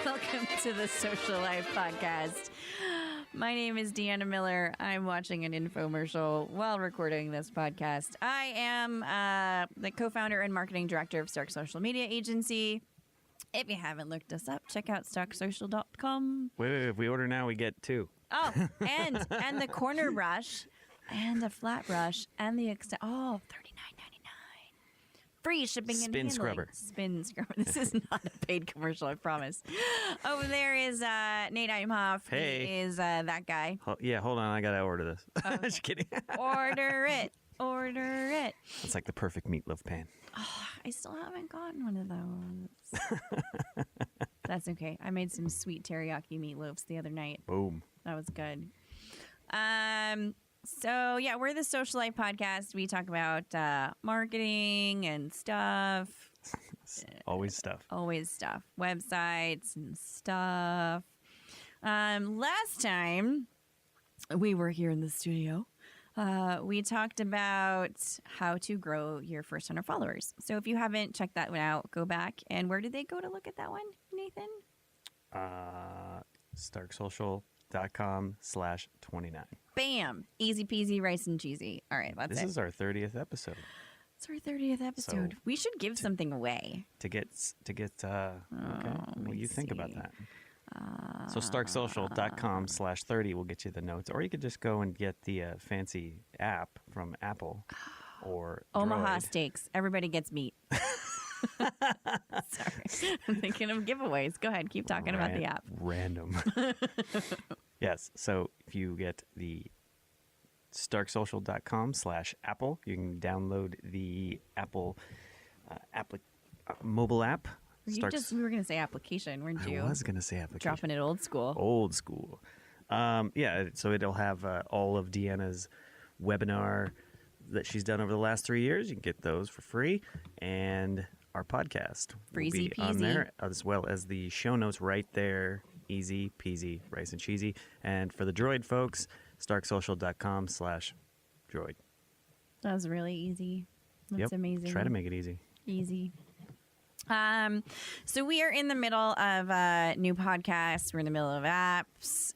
Welcome to the Social Life Podcast. My name is Deanna Miller. I'm watching an infomercial while recording this podcast. I am the co-founder and marketing director of Stark Social Media Agency. If you haven't looked us up, check out starksocial.com. Wait, if we order now, we get two. Oh, and the corner brush and a flat brush and the $39.99. Free shipping and handling. Spin scrubber. This is not a paid commercial, I promise. Over there is Nate Imhoff. Hey. He is that guy. Hold on. I got to order this. Okay. Just kidding. Order it. It's like the perfect meatloaf pan. Oh, I still haven't gotten one of those. That's okay. I made some sweet teriyaki meatloafs the other night. Boom. That was good. So, yeah, we're the Social Life Podcast. We talk about marketing and stuff. Always stuff. Websites and stuff. Last time we were here in the studio, we talked about how to grow your first 100 followers. So if you haven't checked that one out, go back. And where did they go to look at that one, Nathan? starksocial.com/29. Bam! Easy peasy, rice and cheesy. All right, that's it. This is our 30th episode. It's our 30th episode. So we should give something away. Okay. What do you think about that? So starksocial.com/30 will get you the notes. Or you could just go and get the fancy app from Apple or Omaha Droid. Steaks. Everybody gets meat. Sorry. I'm thinking of giveaways. Go ahead. Keep talking about the app. Random. Yes. So if you get the starksocial.com/Apple, you can download the Apple mobile app. You were going to say application, weren't you? I was going to say application. Dropping it old school. Old school. Yeah. So it'll have all of Deanna's webinar that she's done over the last 3 years. You can get those for free. And our podcast will be on there, as well as the show notes right there. Easy peasy, rice and cheesy. And for the Droid folks, starksocial.com/Droid. That was really easy. That's amazing. Try to make it easy. Easy. So we are in the middle of a new podcast. We're in the middle of apps.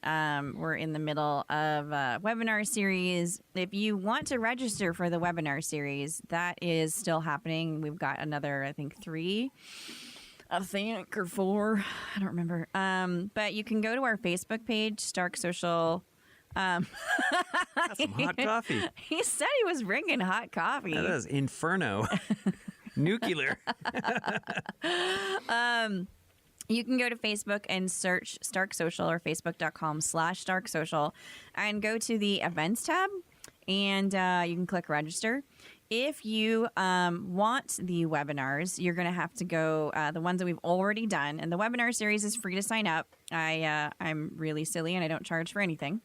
We're in the middle of a webinar series. If you want to register for the webinar series, that is still happening. We've got another, I think, 3, or 4. I don't remember. But you can go to our Facebook page, Stark Social. Got some hot coffee. He said he was bringing hot coffee. That is Inferno. Nuclear. You can go to Facebook and search Stark Social or facebook.com/Stark Social and go to the events tab and you can click register. If you want the webinars, you're going to have to go the ones that we've already done. And the webinar series is free to sign up. I'm really silly and I don't charge for anything.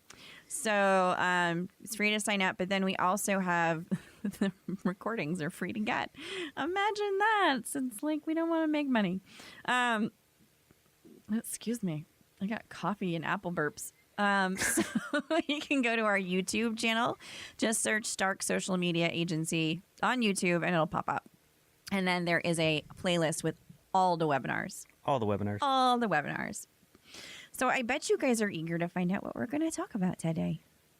So it's free to sign up. But then we also have the recordings are free to get. Imagine that. It's like we don't want to make money. Excuse me. I got coffee and apple burps. So you can go to our YouTube channel. Just search Stark Social Media Agency on YouTube and it'll pop up. And then there is a playlist with all the webinars. All the webinars. So I bet you guys are eager to find out what we're going to talk about today.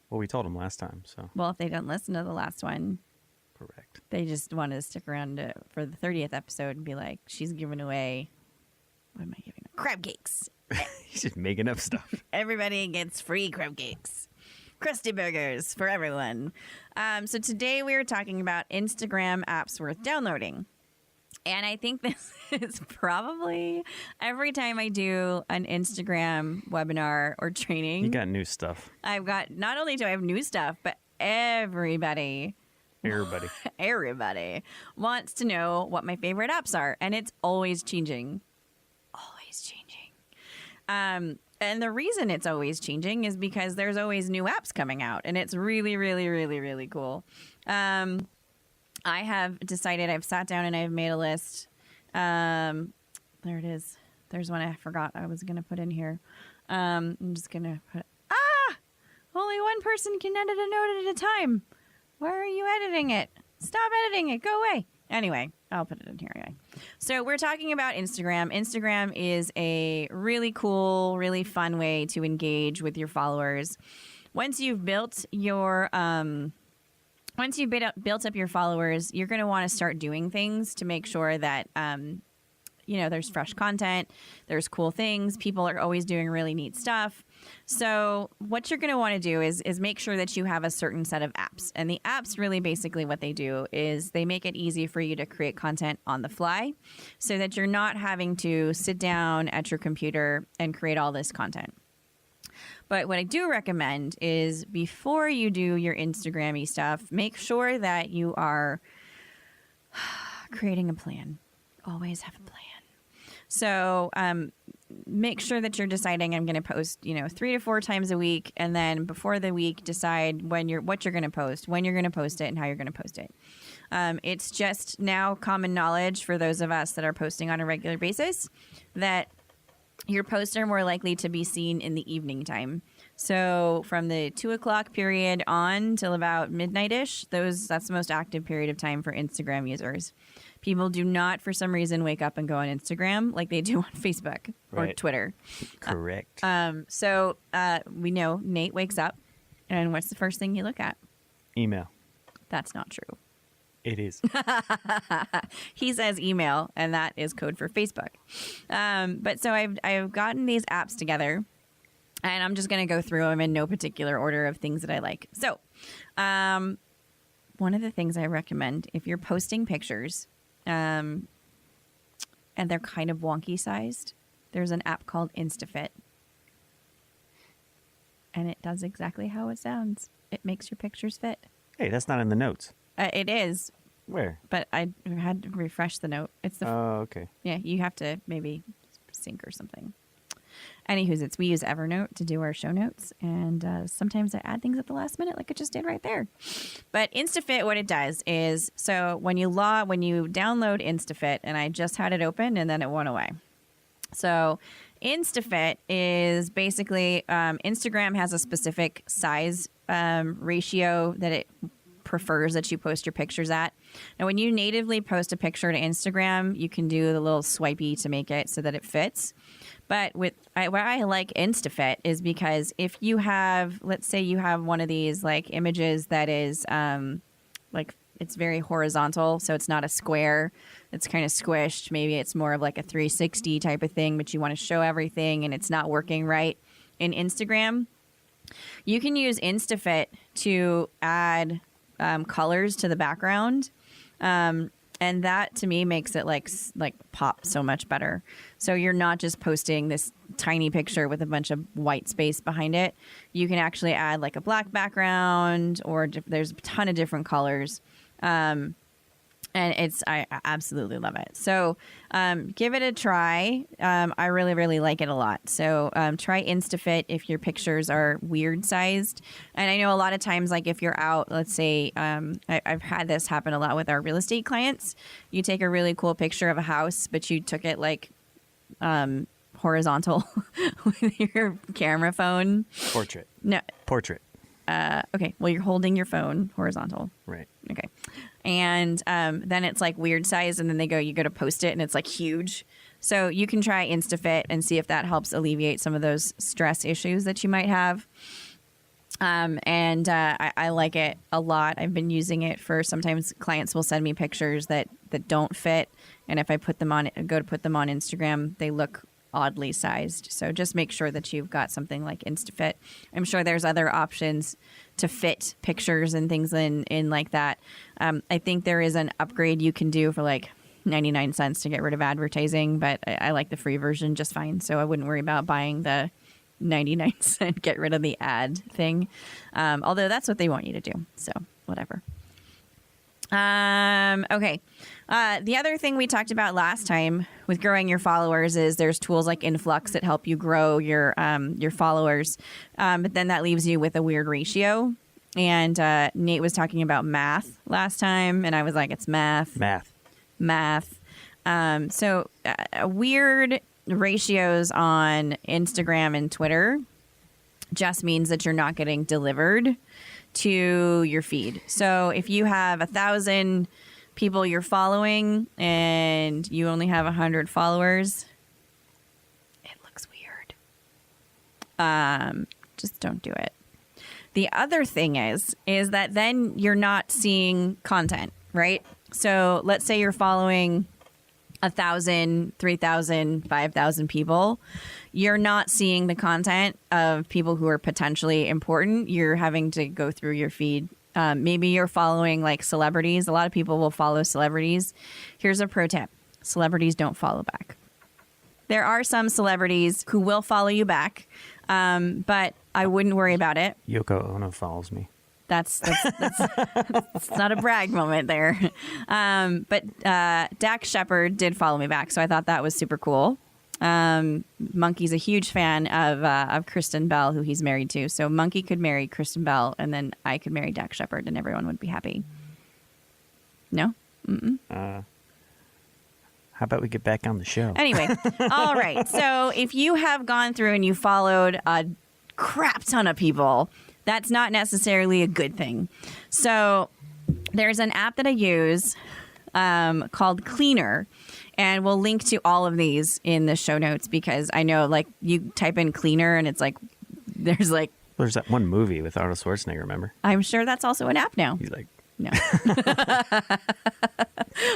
Well, we told them last time, so. Well, if they didn't listen to the last one. Correct. They just wanted to stick around for the 30th episode and be like, she's giving away, what am I giving? Crab cakes. He's just making up stuff. Everybody gets free crab cakes. Krusty burgers for everyone. So today we are talking about Instagram apps worth downloading. And I think this is probably every time I do an Instagram webinar or training. You got new stuff. I've got, not only do I have new stuff, but everybody wants to know what my favorite apps are. And it's always changing. And the reason it's always changing is because there's always new apps coming out. And it's really, really, really, really cool. I have decided, I've sat down and I've made a list. There it is. There's one I forgot I was going to put in here. I'm just going to put, only one person can edit a note at a time. Why are you editing it? Stop editing it. Go away. Anyway, I'll put it in here anyway. So we're talking about Instagram. Instagram is a really cool, really fun way to engage with your followers. Once you've built your built up your followers, you're going to want to start doing things to make sure that there's fresh content, there's cool things. People are always doing really neat stuff. So what you're going to want to do is make sure that you have a certain set of apps. And the apps really basically what they do is they make it easy for you to create content on the fly so that you're not having to sit down at your computer and create all this content. But what I do recommend is before you do your Instagram-y stuff, make sure that you are creating a plan. Always have a plan. So make sure that you're deciding I'm going to post, 3 to 4 times a week. And then before the week, decide what you're going to post, when you're going to post it, and how you're going to post it. It's just now common knowledge for those of us that are posting on a regular basis that your posts are more likely to be seen in the evening time. So from the 2 o'clock period on till about midnight-ish, that's the most active period of time for Instagram users. People do not, for some reason, wake up and go on Instagram like they do on Facebook or Twitter. Correct. So we know Nate wakes up, and what's the first thing you look at? Email. That's not true. It is. He says email, and that is code for Facebook. But so I've gotten these apps together, and I'm just going to go through them in no particular order of things that I like. So one of the things I recommend if you're posting pictures, and they're kind of wonky sized, there's an app called Instafit. And it does exactly how it sounds. It makes your pictures fit. Hey, that's not in the notes. It is. Where? But I had to refresh the note. It's the. Oh, okay. Yeah, you have to maybe sync or something. Anywho's, we use Evernote to do our show notes, and sometimes I add things at the last minute, like I just did right there. But Instafit, what it does is, so when you download Instafit, and I just had it open, and then it went away. So Instafit is basically Instagram has a specific size ratio that it prefers that you post your pictures at. Now, when you natively post a picture to Instagram, you can do the little swipey to make it so that it fits. But why I like Instafit is because if you have, let's say you have one of these like images that is like it's very horizontal, so it's not a square, it's kind of squished. Maybe it's more of like a 360 type of thing, but you want to show everything and it's not working right in Instagram. You can use Instafit to add colors to the background. And that to me makes it like pop so much better. So you're not just posting this tiny picture with a bunch of white space behind it. You can actually add like a black background, or there's a ton of different colors. And I absolutely love it. So give it a try. I really, really like it a lot. So try Instafit if your pictures are weird sized. And I know a lot of times, like if you're out, let's say, I've had this happen a lot with our real estate clients. You take a really cool picture of a house, but you took it like horizontal with your camera phone. Portrait. No. Portrait. Okay. Well, you're holding your phone horizontal. Right. Okay. And then it's like weird size, and then you go to post it, and it's like huge. So you can try Instafit and see if that helps alleviate some of those stress issues that you might have. I like it a lot. I've been using it for, sometimes clients will send me pictures that don't fit, and if I go to put them on Instagram, they look oddly sized. So just make sure that you've got something like Instafit. I'm sure there's other options to fit pictures and things in like that. I think there is an upgrade you can do for like 99 cents to get rid of advertising, but I like the free version just fine. So I wouldn't worry about buying the 99 cent get rid of the ad thing. Although that's what they want you to do. So whatever. Okay. The other thing we talked about last time with growing your followers is there's tools like Influx that help you grow your followers. But then that leaves you with a weird ratio. And Nate was talking about math last time, and I was like, it's math. So weird ratios on Instagram and Twitter just means that you're not getting delivered to your feed. So if you have 1,000 people you're following and you only have 100 followers, it looks weird. Just don't do it. The other thing is that then you're not seeing content, right? So let's say you're following 1,000, 3,000, 5,000 people. You're not seeing the content of people who are potentially important. You're having to go through your feed. Maybe you're following like celebrities. A lot of people will follow celebrities. Here's a pro tip. Celebrities don't follow back. There are some celebrities who will follow you back, but I wouldn't worry about it. Yoko Ono follows me. That's it's not a brag moment there. But Dax Shepard did follow me back, so I thought that was super cool. Monkey's a huge fan of Kristen Bell, who he's married to. So Monkey could marry Kristen Bell, and then I could marry Dax Shepard, and everyone would be happy. No? Mm-mm. How about we get back on the show? Anyway, all right. So if you have gone through and you followed a crap ton of people, that's not necessarily a good thing. So there's an app that I use called Cleaner, and we'll link to all of these in the show notes because I know, like, you type in Cleaner and it's like, there's that one movie with Arnold Schwarzenegger, remember? I'm sure that's also an app now. He's like, no.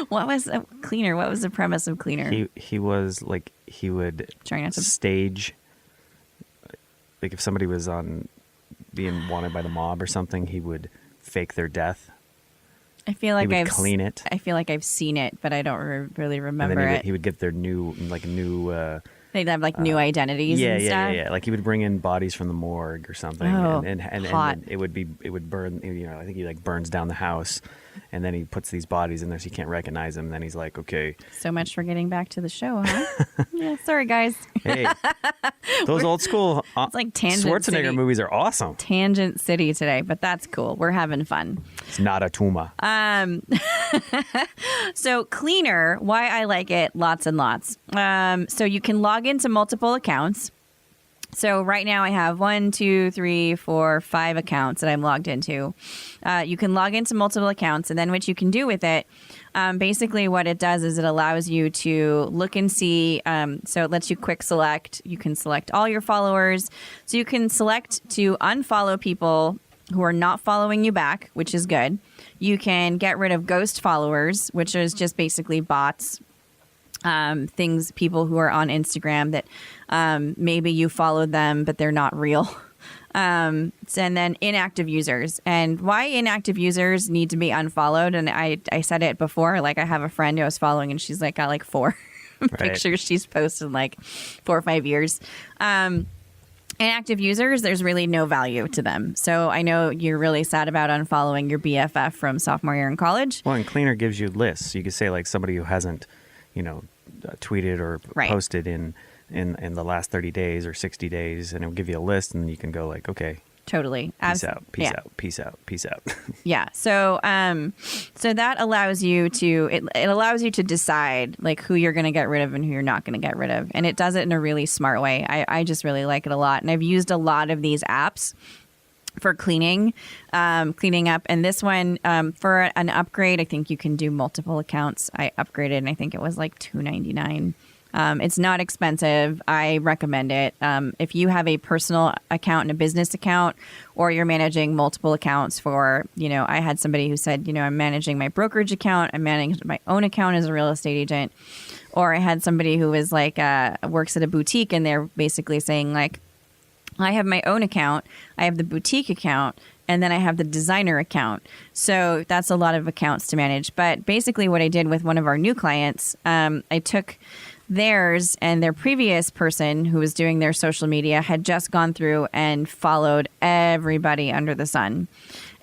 What was Cleaner? What was the premise of Cleaner? He was like, he would Trying not to stage, like if somebody was being wanted by the mob or something, he would fake their death. I feel like I've clean it. I feel like I've seen it, but I don't really remember and then it. He would get their new. They'd have like new identities. and stuff. Yeah. Like he would bring in bodies from the morgue or something, Oh, and hot. it would burn. I think he like burns down the house, and then he puts these bodies in there so you can't recognize them. And then he's like, okay. So much for getting back to the show, huh? Yeah, sorry guys. Hey, those old school It's like Tangent Schwarzenegger City. movies are awesome. Tangent City today, but that's cool. We're having fun. It's not a Tuma. So Cleaner, why I like it, lots and lots. So you can log into multiple accounts. So right now I have 1, 2, 3, 4, 5 accounts that I'm logged into. You can log into multiple accounts, and then what you can do with it, basically what it does is it allows you to look and see. So it lets you quick select. You can select all your followers. So you can select to unfollow people who are not following you back, which is good. You can get rid of ghost followers, which is just basically bots. People who are on Instagram that maybe you followed them, but they're not real. And then inactive users. And why inactive users need to be unfollowed. And I said it before, like I have a friend who I was following and she's like got like 4 pictures she's posted in like 4 or 5 years. Inactive users, there's really no value to them. So I know you're really sad about unfollowing your BFF from sophomore year in college. Well, and Cleaner gives you lists. You could say like somebody who hasn't, tweeted or posted in the last 30 days or 60 days, and it'll give you a list, and you can go like, okay, totally, peace out, peace out. Yeah. So so that allows you to it allows you to decide like who you're going to get rid of and who you're not going to get rid of, and it does it in a really smart way. I just really like it a lot, and I've used a lot of these apps for cleaning up. And this one, for an upgrade, I think you can do multiple accounts. I upgraded and I think it was like $2.99. It's not expensive. I recommend it. If you have a personal account and a business account, or you're managing multiple accounts for, I had somebody who said, I'm managing my brokerage account. I'm managing my own account as a real estate agent. Or I had somebody who was like, works at a boutique, and they're basically saying like, I have my own account, I have the boutique account, and then I have the designer account. So that's a lot of accounts to manage. But basically what I did with one of our new clients, I took theirs, and their previous person who was doing their social media had just gone through and followed everybody under the sun.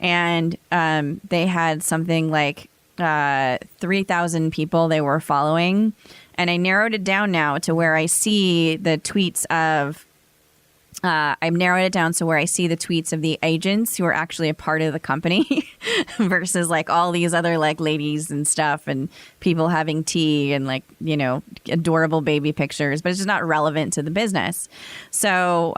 And they had something like 3,000 people they were following. And I narrowed it down now to where I see the tweets of I've narrowed it down to where I see the tweets of the agents who are actually a part of the company versus like all these other like ladies and stuff and people having tea and like, adorable baby pictures, but it's just not relevant to the business. So,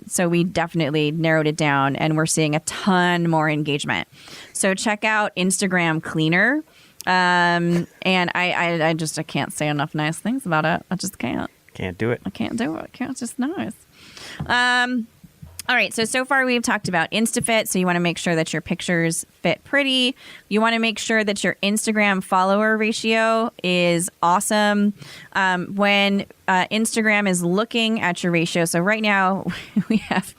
so we definitely narrowed it down, and we're seeing a ton more engagement. So check out Instagram Cleaner. And I can't say enough nice things about it. I just can't. Can't do it. I can't do it. It's just nice. All right. So far we've talked about Instafit. So you want to make sure that your pictures fit pretty. You want to make sure that your Instagram follower ratio is awesome. When Instagram is looking at your ratio. So right now we have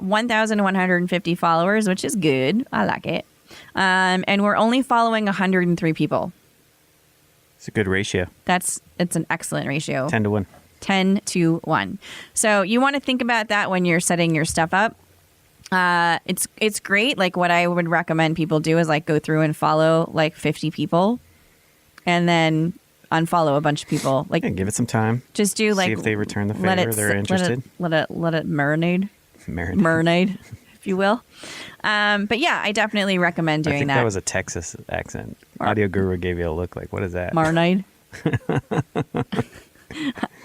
1,150 followers, which is good. I like it. And we're only following 103 people. It's a good ratio. It's an excellent ratio. 10 to 1. 10 to 1. So you want to think about that when you're setting your stuff up. It's great. Like what I would recommend people do is like go through and follow like 50 people and then unfollow a bunch of people. Like give it some time. Just do like see if they return the favor. They're interested. Let it marinate. Marinade, if you will. But yeah, I definitely recommend doing I think that. That was a Texas accent. Audio Guru gave you a look like, what is that? Marinade.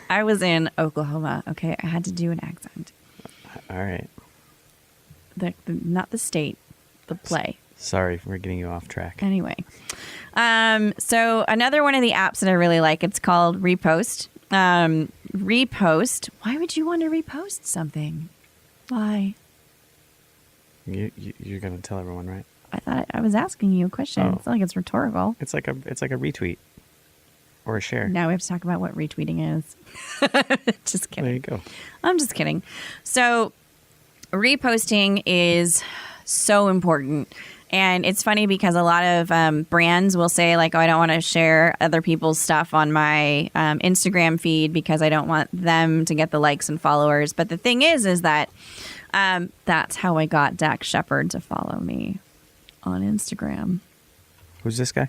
I was in Oklahoma. Okay, I had to do an accent. All right. Not the state, the play. Sorry for getting you off track. Anyway, so another one of the apps that I really like, it's called Repost. Repost. Why would you want to repost something? Why? You're gonna tell everyone, right? I thought I was asking you a question. Oh. It's not like it's rhetorical. It's like a retweet or a share. Now we have to talk about what retweeting is. Just kidding. There you go. I'm just kidding. So reposting is so important. And it's funny because a lot of brands will say like, oh, I don't want to share other people's stuff on my Instagram feed because I don't want them to get the likes and followers. But the thing is that that's how I got Dax Shepard to follow me on Instagram. Who's this guy?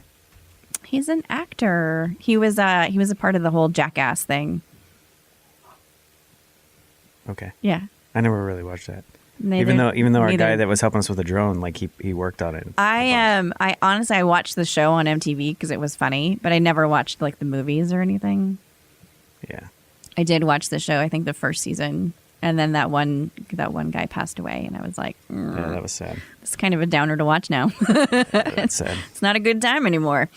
He's an actor. He was a part of the whole Jackass thing. Okay. Yeah. I never really watched that. Even though our guy that was helping us with the drone, like he worked on it. I honestly I watched the show on MTV because it was funny, but I never watched like the movies or anything. Yeah. I did watch the show. I think the first season, and then that one guy passed away, and I was like, yeah, that was sad. It's kind of a downer to watch now. That's sad. It's not a good time anymore.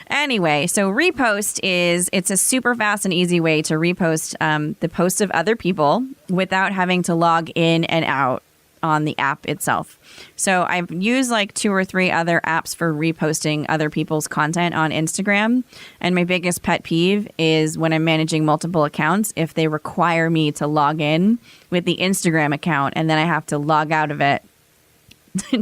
Anyway, so Repost it's a super fast and easy way to repost the posts of other people without having to log in and out on the app itself. So I've used like 2 or 3 other apps for reposting other people's content on Instagram. And my biggest pet peeve is when I'm managing multiple accounts, if they require me to log in with the Instagram account and then I have to log out of it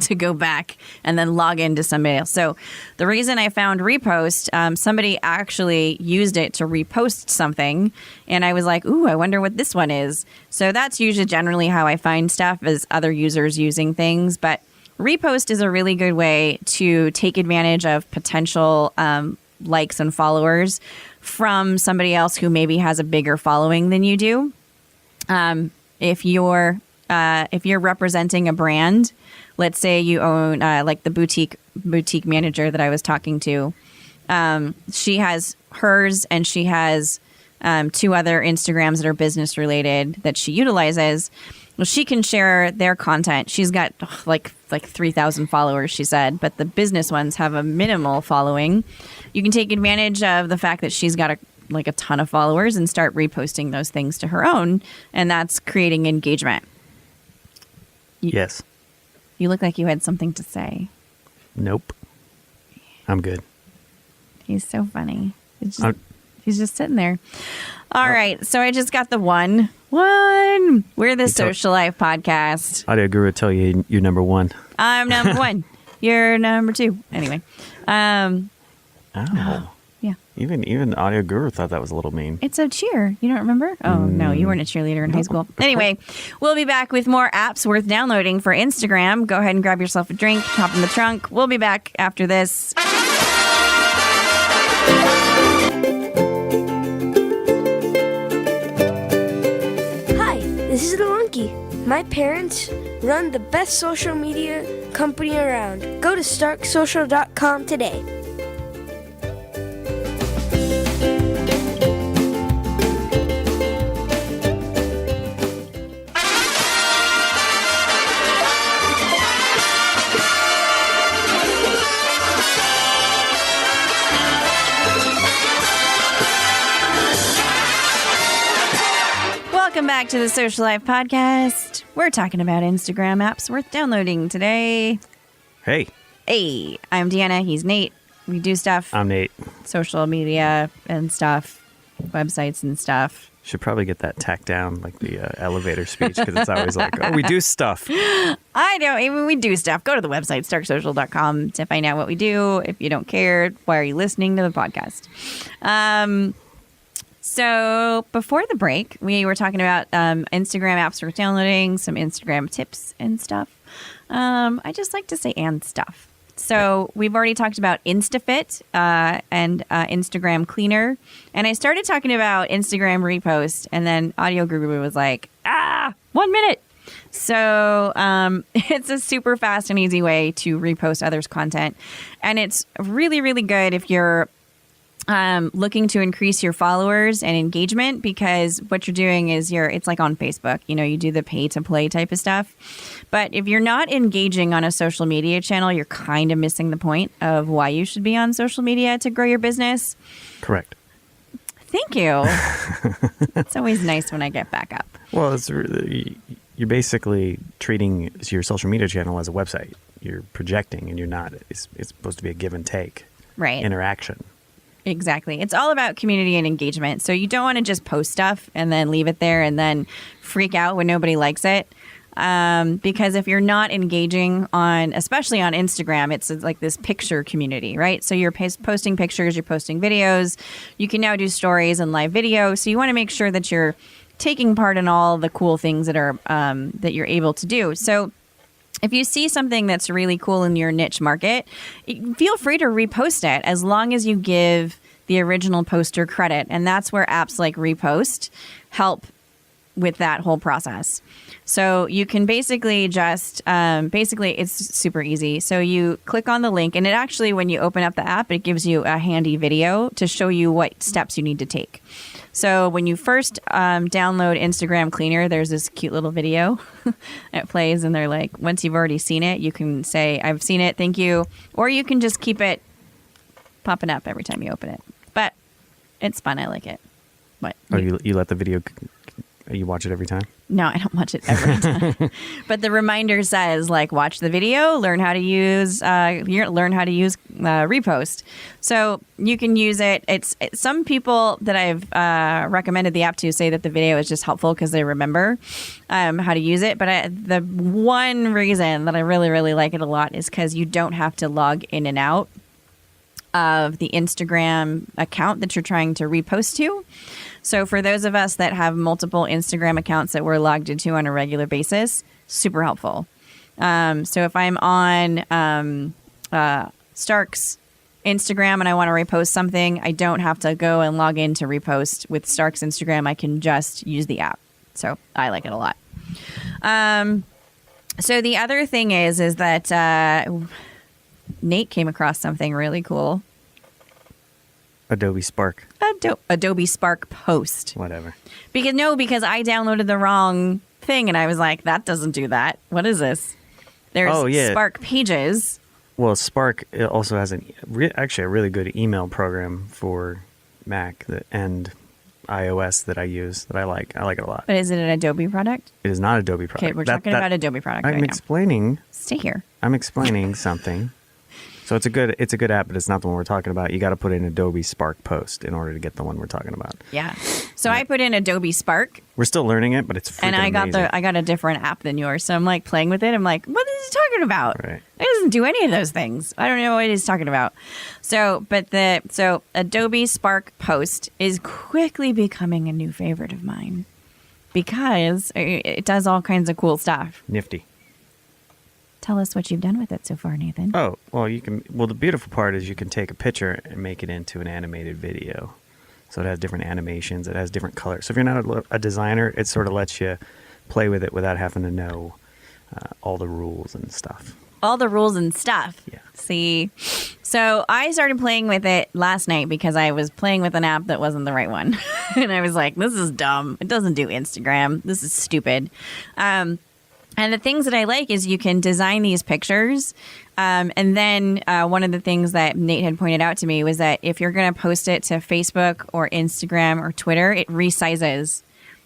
to go back and then log into somebody else. So the reason I found Repost, somebody actually used it to repost something. And I was like, ooh, I wonder what this one is. So that's usually generally how I find stuff, is other users using things. But Repost is a really good way to take advantage of potential likes and followers from somebody else who maybe has a bigger following than you do. If you're representing a brand, let's say you own like the boutique manager that I was talking to. She has hers, and she has 2 other Instagrams that are business related that she utilizes. Well, she can share their content. She's got like 3,000 followers, she said, but the business ones have a minimal following. You can take advantage of the fact that she's got a ton of followers and start reposting those things to her own, and that's creating engagement. Yes. You look like you had something to say. Nope. I'm good. He's so funny. He's just sitting there. All right. So I just got the one. We're the Social Life Podcast. Audio Guru tell you you're number 1. I'm number 1. You're number 2. Anyway. Oh. Yeah. Even Audio Guru thought that was a little mean. It's a cheer. You don't remember? Oh, no. You weren't a cheerleader in high school. Anyway, we'll be back with more apps worth downloading for Instagram. Go ahead and grab yourself a drink. Hop in the trunk. We'll be back after this. Hi, this is the Monkey. My parents run the best social media company around. Go to starksocial.com today. back to the Social Life Podcast. We're talking about Instagram apps worth downloading today. Hey, I'm Deanna. He's Nate. We do stuff, I'm Nate. social media and stuff, websites and stuff. Should probably get that tacked down like the elevator speech because it's always like, oh, we do stuff. I know. Even we do stuff. Go to the website, starksocial.com, to find out what we do. If you don't care, why are you listening to the podcast? So before the break, we were talking about Instagram apps worth downloading, some Instagram tips and stuff. I just like to say and stuff. So we've already talked about Instafit and Instagram Cleaner. And I started talking about Instagram Repost, and then Audio Guru was like, 1 minute. So it's a super fast and easy way to repost others' content. And it's really, really good if you're looking to increase your followers and engagement, because what you're doing is it's like on Facebook, you do the pay to play type of stuff. But if you're not engaging on a social media channel, you're kind of missing the point of why you should be on social media to grow your business. Correct. Thank you. It's always nice when I get back up. Well, it's really, you're basically treating your social media channel as a website. You're projecting, and you're not. It's supposed to be a give and take interaction. Exactly. It's all about community and engagement. So you don't want to just post stuff and then leave it there and then freak out when nobody likes it. Because if you're not engaging especially on Instagram, it's like this picture community, right? So you're posting pictures, you're posting videos. You can now do stories and live video. So you want to make sure that you're taking part in all the cool things that are that you're able to do. So if you see something that's really cool in your niche market, feel free to repost it as long as you give the original poster credit. And that's where apps like Repost help with that whole process. So you can basically just, it's super easy. So you click on the link, and it actually, when you open up the app, it gives you a handy video to show you what steps you need to take. So when you first download Instagram Cleaner, there's this cute little video. It plays, and they're like, once you've already seen it, you can say, I've seen it, thank you. Or you can just keep it popping up every time you open it. But it's fun. I like it. What? Oh, you let the video, you watch it every time? No, I don't watch it every time. But the reminder says, like, watch the video, learn how to use Repost. So you can use it. It's some people that I've recommended the app to say that the video is just helpful because they remember how to use it. But the one reason that I really, really like it a lot is because you don't have to log in and out of the Instagram account that you're trying to repost to. So for those of us that have multiple Instagram accounts that we're logged into on a regular basis, super helpful. So if I'm on Stark's Instagram and I want to repost something, I don't have to go and log in to repost with Stark's Instagram. I can just use the app. So I like it a lot. So the other thing is that Nate came across something really cool. Adobe Spark. Adobe Spark Post. Whatever. Because I downloaded the wrong thing, and I was like, that doesn't do that. What is this? There's Spark Pages. Well, Spark also has actually a really good email program for Mac and iOS that I use that I like. I like it a lot. But is it an Adobe product? It is not Adobe product. Okay, we're talking about Adobe product right now. Stay here. I'm explaining something. So it's a good app, but it's not the one we're talking about. You got to put in Adobe Spark Post in order to get the one we're talking about. Yeah. So I put in Adobe Spark. We're still learning it, but it's freaking amazing. I got a different app than yours. So I'm like playing with it. I'm like, what is he talking about? Right. It doesn't do any of those things. I don't know what he's talking about. So Adobe Spark Post is quickly becoming a new favorite of mine because it does all kinds of cool stuff. Nifty. Tell us what you've done with it so far, Nathan. Oh, well, the beautiful part is you can take a picture and make it into an animated video. So it has different animations. It has different colors. So if you're not a designer, it sort of lets you play with it without having to know all the rules and stuff. All the rules and stuff. Yeah. See? So I started playing with it last night because I was playing with an app that wasn't the right one. And I was like, this is dumb. It doesn't do Instagram. This is stupid. And the things that I like is you can design these pictures. And then one of the things that Nate had pointed out to me was that if you're going to post it to Facebook or Instagram or Twitter, it resizes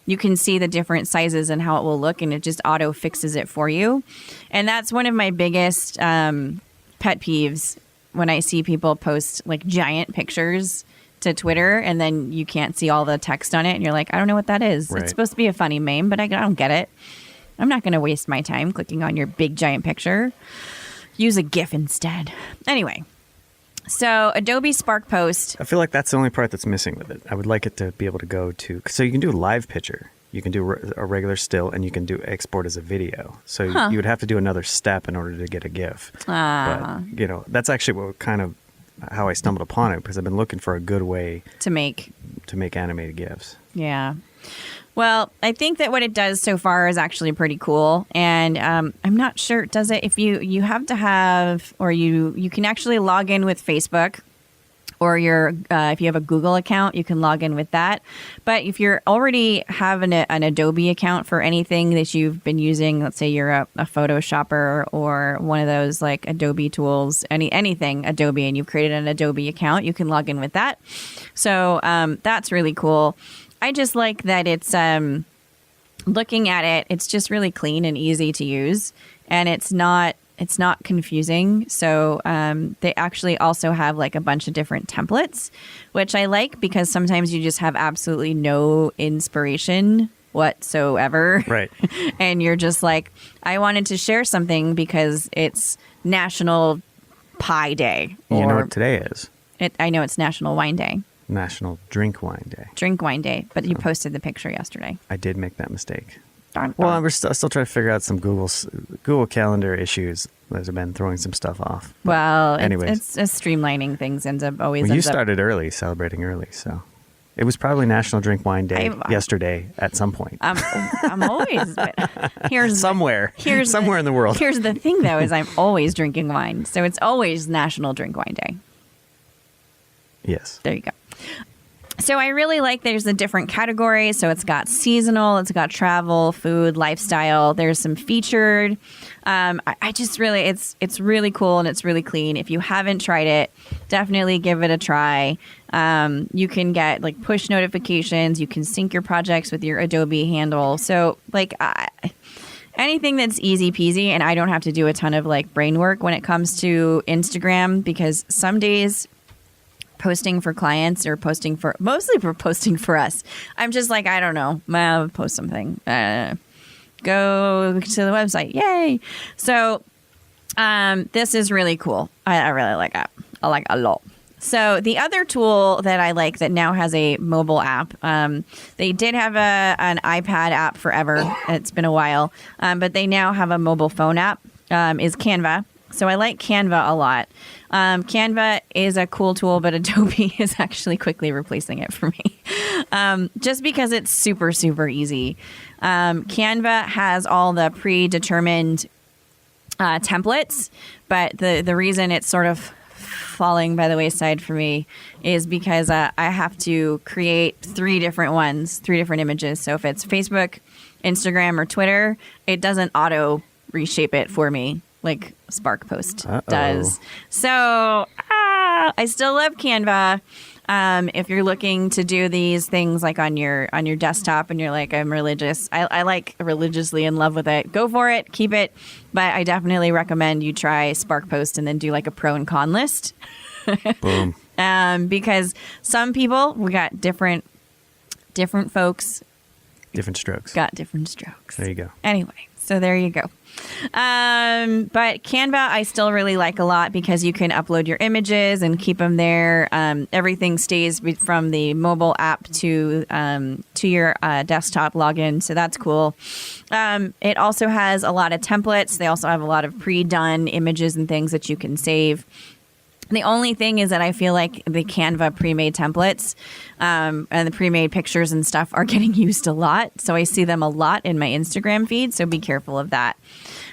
you can see the different sizes and how it will look, and it just auto fixes it for you. And that's one of my biggest pet peeves when I see people post like giant pictures to Twitter and then you can't see all the text on it and you're like, I don't know what that is. Right. It's supposed to be a funny meme, but I don't get it. I'm not going to waste my time clicking on your big giant picture. Use a GIF instead. Anyway, so Adobe Spark Post. I feel like that's the only part that's missing with it. I would like it to be able to go to, so you can do a live picture, you can do a regular still, and you can do export as a video. So you would have to do another step in order to get a GIF. But, you know, that's actually what kind of how I stumbled upon it, because I've been looking for a good way to make animated GIFs. Yeah. Well, I think that what it does so far is actually pretty cool, and I'm not sure does it if you have to have, or you can actually log in with Facebook, or your if you have a Google account, you can log in with that. But if you're already having an Adobe account for anything that you've been using, let's say you're a Photoshopper or one of those like Adobe tools, anything Adobe, and you've created an Adobe account, you can log in with that. So that's really cool. I just like that it's looking at it, it's just really clean and easy to use, and it's not confusing. So they actually also have like a bunch of different templates, which I like because sometimes you just have absolutely no inspiration whatsoever. Right. And you're just like, I wanted to share something because it's National Pie Day. You know what today is? I know it's National Wine Day. National Drink Wine Day. Drink Wine Day, but you posted the picture yesterday. I did make that mistake. Darn. Well, we're still trying to figure out some Google Calendar issues that have been throwing some stuff off. But well, anyways, it's streamlining things ends up. You started early, celebrating early, so it was probably National Drink Wine Day yesterday at some point. I'm always here's somewhere in the world. Here's the thing, though, is I'm always drinking wine, so it's always National Drink Wine Day. Yes. There you go. So I really like there's the different categories. So it's got seasonal, it's got travel, food, lifestyle. There's some featured. I just really, it's really cool and it's really clean. If you haven't tried it, definitely give it a try. You can get like push notifications. You can sync your projects with your Adobe handle. So like anything that's easy peasy, and I don't have to do a ton of like brain work when it comes to Instagram, because some days posting for clients or mostly for posting for us, I'm just like, I don't know, I'll post something, go to the website, yay. So this is really cool. I really like it. I like it a lot. So the other tool that I like that now has a mobile app, they did have an iPad app forever. It's been a while, but they now have a mobile phone app, is Canva. So I like Canva a lot. Canva is a cool tool, but Adobe is actually quickly replacing it for me, just because it's super, super easy. Canva has all the predetermined templates, but the reason it's sort of falling by the wayside for me is because I have to create 3 different images. So if it's Facebook, Instagram, or Twitter, it doesn't auto reshape it for me like Spark Post does. So I still love Canva. If you're looking to do these things like on your desktop and you're like, I'm religious, I like religiously in love with it, go for it, keep it. But I definitely recommend you try Spark Post and then do like a pro and con list. Boom. Because some people, we got different folks. Different strokes. Got different strokes. There you go. Anyway, so there you go. But Canva I still really like a lot because you can upload your images and keep them there. Everything stays from the mobile app to your desktop login, so that's cool. It also has a lot of templates. They also have a lot of pre-done images and things that you can save. The only thing is that I feel like the Canva pre-made templates and the pre-made pictures and stuff are getting used a lot. So I see them a lot in my Instagram feed. So be careful of that.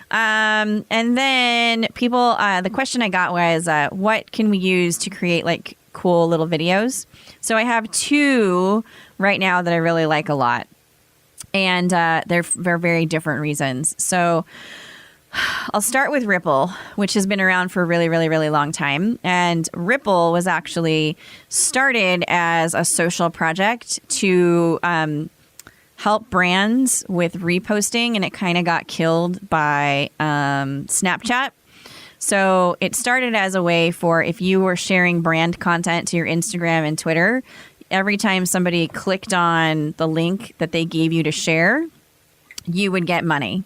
And then people, the question I got was, what can we use to create like cool little videos? So I have 2 right now that I really like a lot. And they're for very different reasons. So I'll start with Ripl, which has been around for a really, really, really long time. And Ripl was actually started as a social project to help brands with reposting, and it kind of got killed by Snapchat. So it started as a way for if you were sharing brand content to your Instagram and Twitter, every time somebody clicked on the link that they gave you to share, you would get money.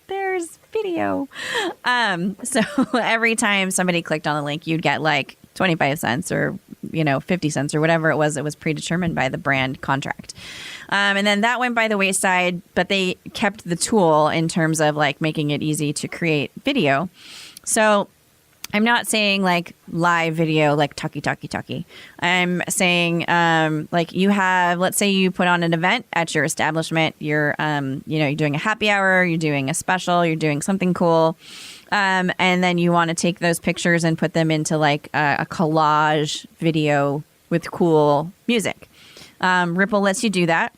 There's video. So every time somebody clicked on the link, you'd get like 25 cents or 50 cents or whatever it was predetermined by the brand contract. And then that went by the wayside, but they kept the tool in terms of like making it easy to create video. So I'm not saying like live video, like talkie. I'm saying like you have, let's say you put on an event at your establishment. You're, you're doing a happy hour, you're doing a special, you're doing something cool. And then you want to take those pictures and put them into like a collage video with cool music. Ripl lets you do that.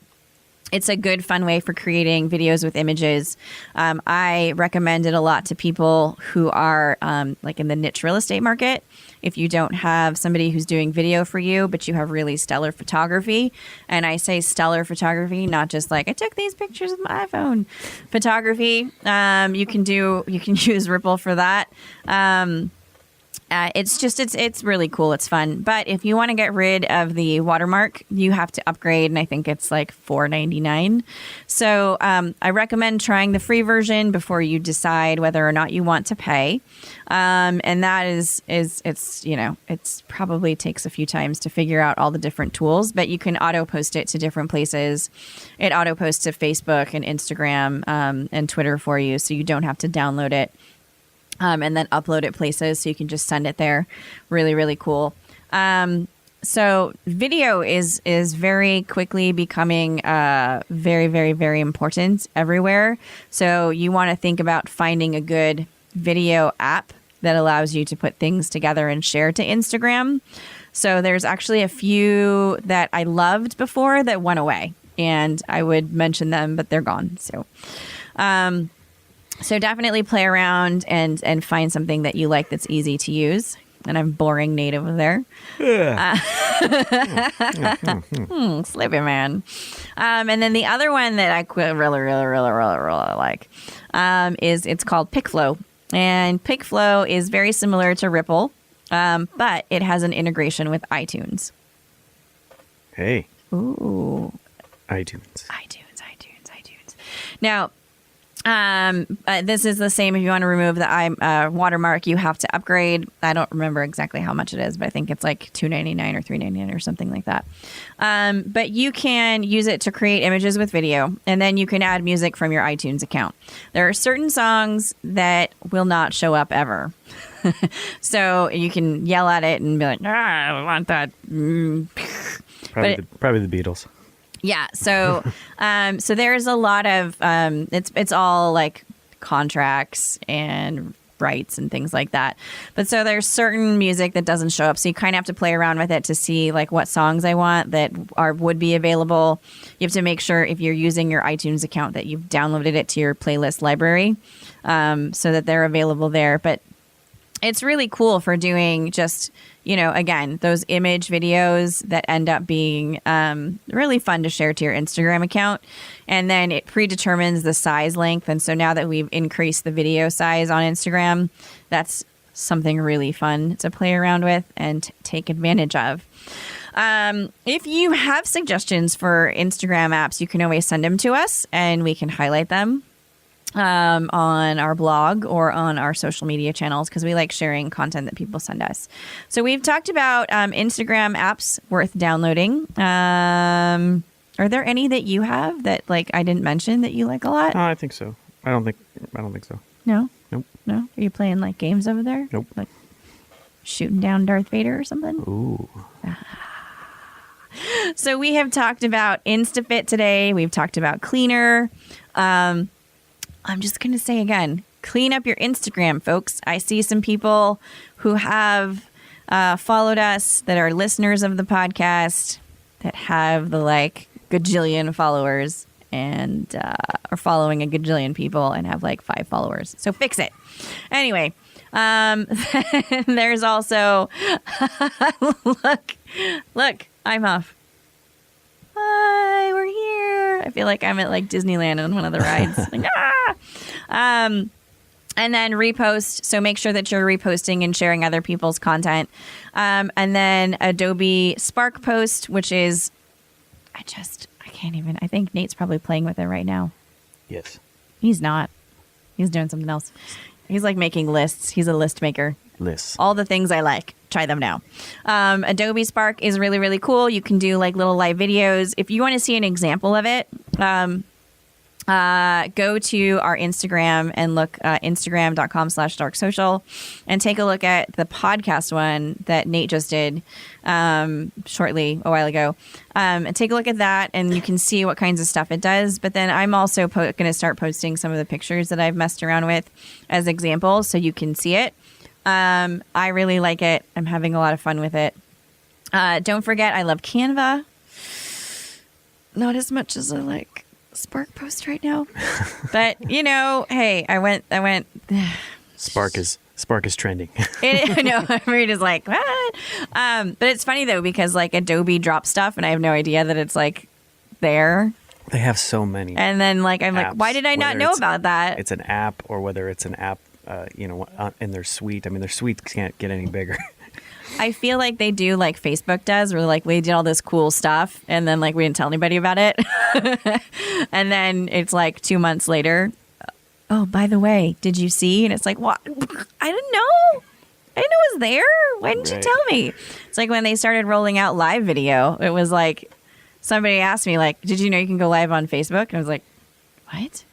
It's a good, fun way for creating videos with images. I recommend it a lot to people who are like in the niche real estate market. If you don't have somebody who's doing video for you, but you have really stellar photography, and I say stellar photography, not just like I took these pictures with my iPhone. Photography, you can use Ripl for that. It's really cool. It's fun. But if you want to get rid of the watermark, you have to upgrade, and I think it's like $4.99. So I recommend trying the free version before you decide whether or not you want to pay. And that it's probably takes a few times to figure out all the different tools, but you can auto post it to different places. It auto posts to Facebook and Instagram and Twitter for you, so you don't have to download it. And then upload it places, so you can just send it there. Really, really cool. So video is very quickly becoming very, very, very important everywhere. So you want to think about finding a good video app that allows you to put things together and share to Instagram. So there's actually a few that I loved before that went away, and I would mention them, but they're gone. So definitely play around and find something that you like that's easy to use. And I'm boring native there. Yeah. Sleepy man. And then the other one that I really like is it's called Picflow. And Picflow is very similar to Ripl, but it has an integration with iTunes. Hey. Ooh. iTunes. Now, this is the same. If you want to remove the watermark, you have to upgrade. I don't remember exactly how much it is, but I think it's like $2.99 or $3.99 or something like that. But you can use it to create images with video, and then you can add music from your iTunes account. There are certain songs that will not show up ever. So you can yell at it and be like, I want that. Probably the Beatles. Yeah, so so there's a lot of it's all like contracts and rights and things like that. But so there's certain music that doesn't show up, so you kind of have to play around with it to see like what songs I want that would be available. You have to make sure if you're using your iTunes account that you've downloaded it to your playlist library, so that they're available there. But it's really cool for doing just, again, those image videos that end up being really fun to share to your Instagram account. And then it predetermines the size length. And so now that we've increased the video size on Instagram, that's something really fun to play around with and take advantage of. If you have suggestions for Instagram apps, you can always send them to us and we can highlight them on our blog or on our social media channels, because we like sharing content that people send us. So we've talked about Instagram apps worth downloading. Are there any that you have that like I didn't mention that you like a lot? I think so. I don't think so. No? Nope. No? Are you playing like games over there? Nope. Like shooting down Darth Vader or something? Ooh. So we have talked about Instafit today. We've talked about Cleaner. I'm just going to say again, clean up your Instagram, folks. I see some people who have followed us that are listeners of the podcast that have the like gajillion followers and are following a gajillion people and have like 5 followers. So fix it. Anyway, there's also, look, I'm off. hi, we're here. I feel like I'm at like Disneyland on one of the rides. Like, ah! And then repost. So make sure that you're reposting and sharing other people's content. And then Adobe Spark Post, which is, I can't even, I think Nate's probably playing with it right now. Yes. He's not. He's doing something else. He's like making lists. He's a list maker. Lists. All the things I like. Try them now. Adobe Spark is really, really cool. You can do like little live videos. If you want to see an example of it, go to our Instagram and look Instagram.com/darksocial and take a look at the podcast one that Nate just did shortly a while ago. And take a look at that and you can see what kinds of stuff it does. But then I'm also going to start posting some of the pictures that I've messed around with as examples so you can see it. I really like it. I'm having a lot of fun with it. Don't forget, I love Canva. Not as much as I like Spark Post right now, but you know, hey, I went. Spark is trending. I know. Reed is like, what? But it's funny though because like Adobe drops stuff, and I have no idea that it's like there. They have so many. And then like I'm apps, like, why did I not know about that? It's an app, or whether it's an app, in their suite. I mean, their suite can't get any bigger. I feel like they do like Facebook does, where like we did all this cool stuff and then like we didn't tell anybody about it. And then it's like 2 months later. Oh, by the way, did you see? And it's like, what? I didn't know. I didn't know it was there. Why didn't you tell me? It's like when they started rolling out live video, it was like somebody asked me like, did you know you can go live on Facebook? And I was like, what?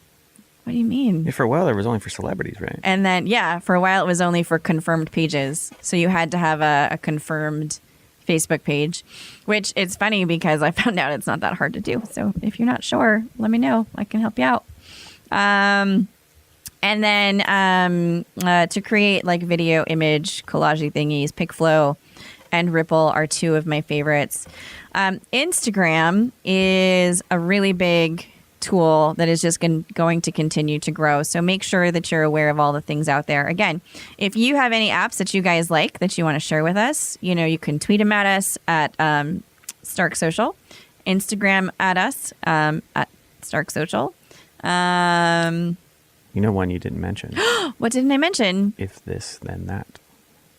What do you mean? Yeah, for a while, it was only for celebrities, right? And then, yeah, for a while, it was only for confirmed pages. So you had to have a confirmed Facebook page, which it's funny because I found out it's not that hard to do. So if you're not sure, let me know. I can help you out. And then to create like video image collage thingies, Picflow and Ripl are two of my favorites. Instagram is a really big tool that is just going to continue to grow. So make sure that you're aware of all the things out there. Again, if you have any apps that you guys like that you want to share with us, you know, you can tweet them at us at Stark Social, Instagram at us at Stark Social. You know one you didn't mention. What didn't I mention? If this, then that.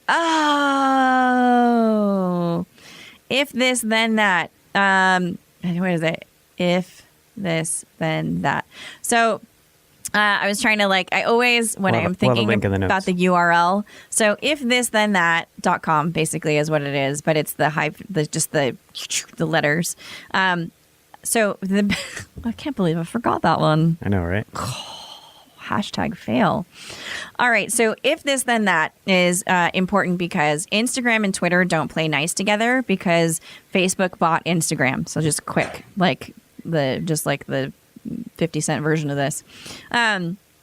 Oh, if this, then that. What is it? If this, then that. So I was trying to like, I always, when I'm thinking about the URL, so if this, then that.com basically is what it is, but it's just the letters. So I can't believe I forgot that one. I know, right? Hashtag fail. All right. So if this, then that is important because Instagram and Twitter don't play nice together because Facebook bought Instagram. So just quick, like the 50-cent version of this.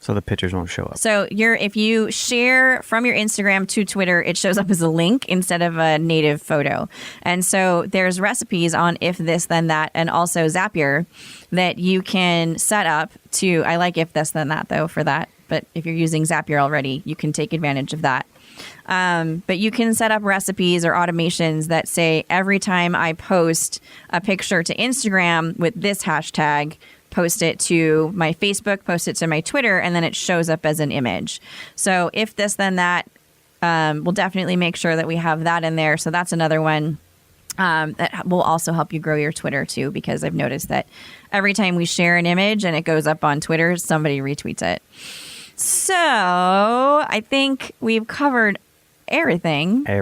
So the pictures won't show up. So if you share from your Instagram to Twitter, it shows up as a link instead of a native photo. And so there's recipes on If This Then That and also Zapier that you can set up to. I like If This Then That though for that. But if you're using Zapier already, you can take advantage of that. But you can set up recipes or automations that say every time I post a picture to Instagram with this hashtag, post it to my Facebook, post it to my Twitter, and then it shows up as an image. So if this, then that, we'll definitely make sure that we have that in there. So that's another one that will also help you grow your Twitter too, because I've noticed that every time we share an image and it goes up on Twitter, somebody retweets it. So I think we've covered everything. So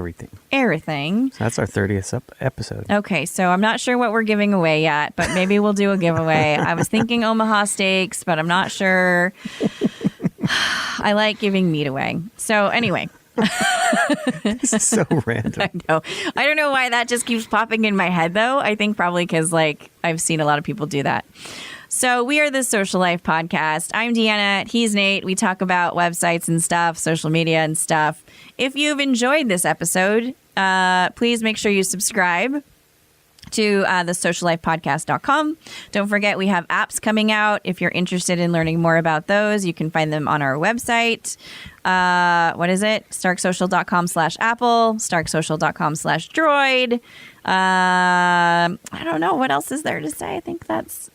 that's our 30th episode. Okay, so I'm not sure what we're giving away yet, but maybe we'll do a giveaway. I was thinking Omaha Steaks, but I'm not sure. I like giving meat away. So anyway. This is so random. I know. I don't know why that just keeps popping in my head, though. I think probably because like I've seen a lot of people do that. So we are the Social Life Podcast. I'm Deanna. He's Nate. We talk about websites and stuff, social media and stuff. If you've enjoyed this episode, please make sure you subscribe to thesociallifepodcast.com. Don't forget, we have apps coming out. If you're interested in learning more about those, you can find them on our website. What is it? starksocial.com/Apple, starksocial.com/Droid. I don't know. What else is there to say? I think that's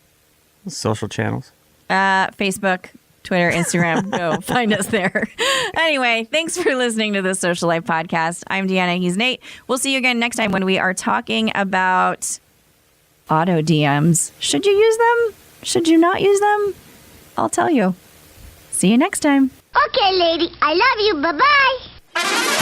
Social channels. Facebook, Twitter, Instagram. Go find us there. Anyway, thanks for listening to the Social Life Podcast. I'm Deanna. He's Nate. We'll see you again next time when we are talking about auto DMs. Should you use them? Should you not use them? I'll tell you. See you next time. Okay, lady. I love you. Bye-bye.